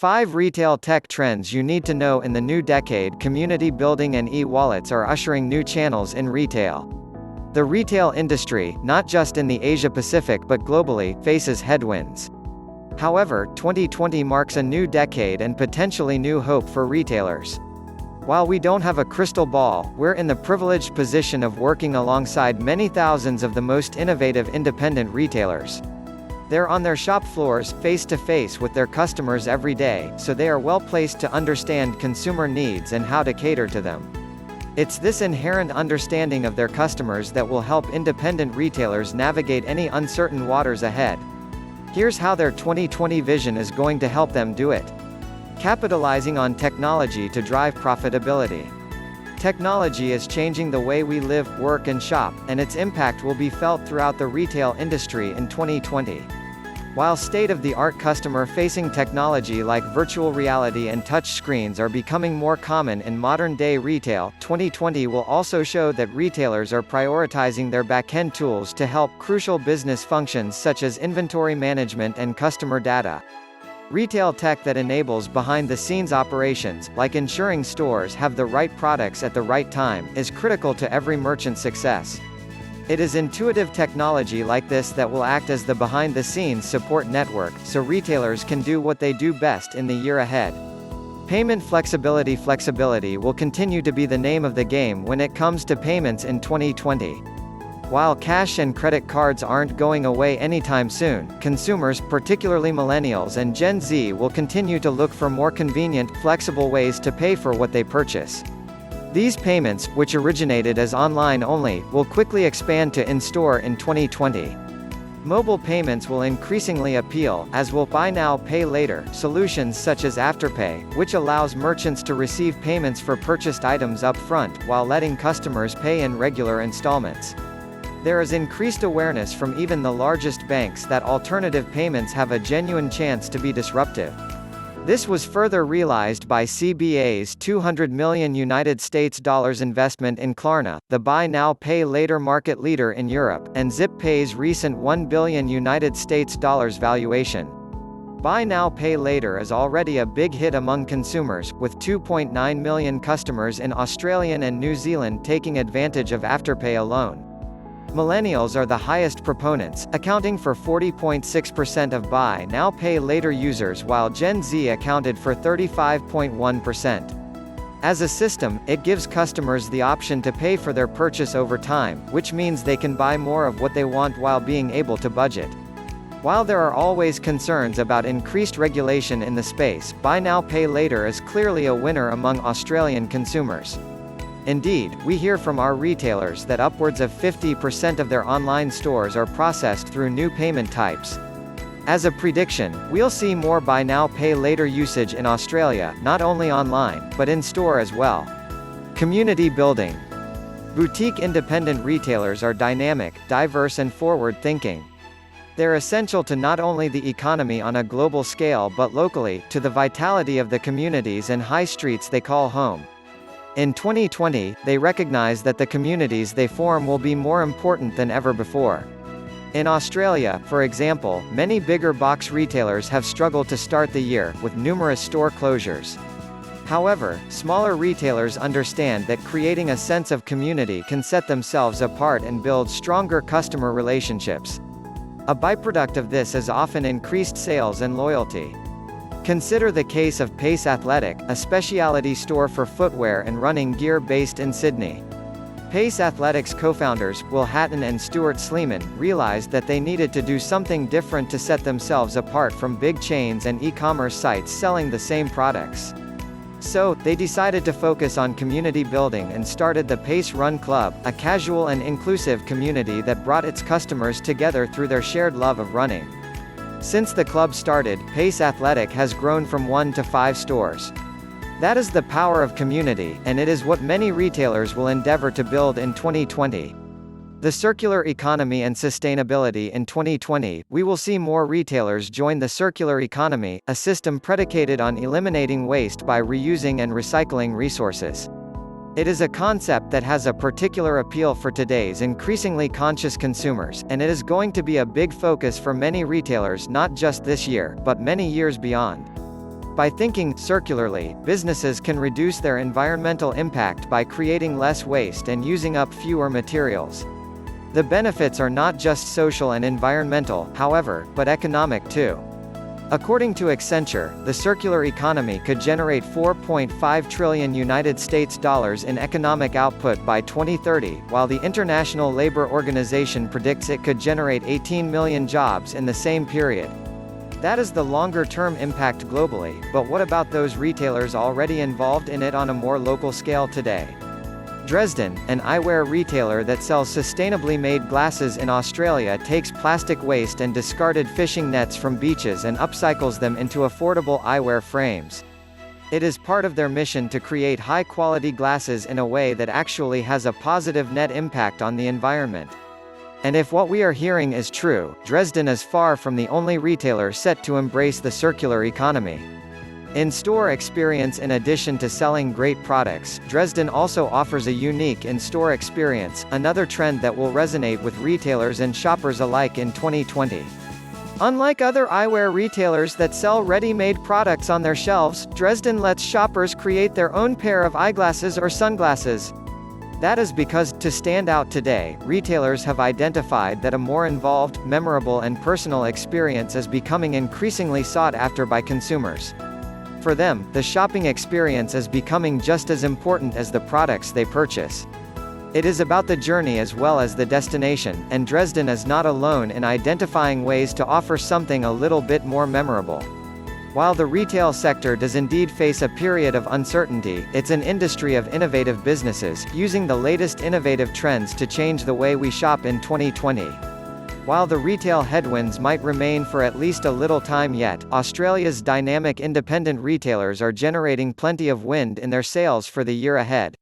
5 Retail Tech Trends You Need to Know in the New Decade. Community building and e-wallets are ushering new channels in retail. The retail industry, not just in the Asia-Pacific but globally, faces headwinds. However, 2020 marks a new decade and potentially new hope for retailers. While we don't have a crystal ball, we're in the privileged position of working alongside many thousands of the most innovative independent retailers. They're on their shop floors, face-to-face with their customers every day, so they are well placed to understand consumer needs and how to cater to them. It's this inherent understanding of their customers that will help independent retailers navigate any uncertain waters ahead. Here's how their 2020 vision is going to help them do it. Capitalizing on technology to drive profitability. Technology is changing the way we live, work and shop, and its impact will be felt throughout the retail industry in 2020. While state-of-the-art customer-facing technology like virtual reality and touch screens are becoming more common in modern-day retail, 2020 will also show that retailers are prioritizing their back-end tools to help crucial business functions such as inventory management and customer data. Retail tech that enables behind-the-scenes operations, like ensuring stores have the right products at the right time, is critical to every merchant's success. It is intuitive technology like this that will act as the behind-the-scenes support network, so retailers can do what they do best in the year ahead. Payment flexibility. Flexibility will continue to be the name of the game when it comes to payments in 2020. While cash and credit cards aren't going away anytime soon, consumers, particularly Millennials and Gen Z, will continue to look for more convenient, flexible ways to pay for what they purchase. These payments, which originated as online only, will quickly expand to in-store in 2020. Mobile payments will increasingly appeal, as will buy now, pay later solutions such as Afterpay, which allows merchants to receive payments for purchased items up front, while letting customers pay in regular installments. There is increased awareness from even the largest banks that alternative payments have a genuine chance to be disruptive. This was further realized by CBA's $200 million investment in Klarna, the buy now pay later market leader in Europe, and ZipPay's recent $1 billion valuation. Buy now pay later is already a big hit among consumers, with 2.9 million customers in Australia and New Zealand taking advantage of Afterpay alone. Millennials are the highest proponents, accounting for 40.6% of buy now pay later users, while Gen Z accounted for 35.1%. As a system, it gives customers the option to pay for their purchase over time, which means they can buy more of what they want while being able to budget. While there are always concerns about increased regulation in the space, buy now pay later is clearly a winner among Australian consumers. Indeed, we hear from our retailers that upwards of 50% of their online stores are processed through new payment types. As a prediction, we'll see more buy now pay later usage in Australia, not only online, but in store as well. Community building. Boutique independent retailers are dynamic, diverse and forward-thinking. They're essential to not only the economy on a global scale but locally, to the vitality of the communities and high streets they call home. In 2020, they recognize that the communities they form will be more important than ever before. In Australia, for example, many bigger box retailers have struggled to start the year, with numerous store closures. However, smaller retailers understand that creating a sense of community can set themselves apart and build stronger customer relationships. A byproduct of this is often increased sales and loyalty. Consider the case of Pace Athletic, a specialty store for footwear and running gear based in Sydney. Pace Athletic's co-founders, Will Hatton and Stuart Sleeman, realized that they needed to do something different to set themselves apart from big chains and e-commerce sites selling the same products. So, they decided to focus on community building and started the Pace Run Club, a casual and inclusive community that brought its customers together through their shared love of running. Since the club started, Pace Athletic has grown from 1 to 5 stores. That is the power of community, and it is what many retailers will endeavor to build in 2020. The circular economy and sustainability. In 2020, we will see more retailers join the circular economy, a system predicated on eliminating waste by reusing and recycling resources. It is a concept that has a particular appeal for today's increasingly conscious consumers, and it is going to be a big focus for many retailers not just this year, but many years beyond. By thinking circularly, businesses can reduce their environmental impact by creating less waste and using up fewer materials. The benefits are not just social and environmental, however, but economic too. According to Accenture, the circular economy could generate $4.5 trillion United States dollars in economic output by 2030, while the International Labour Organization predicts it could generate 18 million jobs in the same period. That is the longer-term impact globally, but what about those retailers already involved in it on a more local scale today? Dresden, an eyewear retailer that sells sustainably made glasses in Australia, takes plastic waste and discarded fishing nets from beaches and upcycles them into affordable eyewear frames. It is part of their mission to create high-quality glasses in a way that actually has a positive net impact on the environment. And if what we are hearing is true, Dresden is far from the only retailer set to embrace the circular economy. In-store experience. In addition to selling great products, Dresden also offers a unique in-store experience, another trend that will resonate with retailers and shoppers alike in 2020. Unlike other eyewear retailers that sell ready-made products on their shelves, Dresden lets shoppers create their own pair of eyeglasses or sunglasses. That is because, to stand out today, retailers have identified that a more involved, memorable and personal experience is becoming increasingly sought after by consumers. For them, the shopping experience is becoming just as important as the products they purchase. It is about the journey as well as the destination, and Dresden is not alone in identifying ways to offer something a little bit more memorable. While the retail sector does indeed face a period of uncertainty, it's an industry of innovative businesses, using the latest innovative trends to change the way we shop in 2020. While the retail headwinds might remain for at least a little time yet, Australia's dynamic independent retailers are generating plenty of wind in their sails for the year ahead.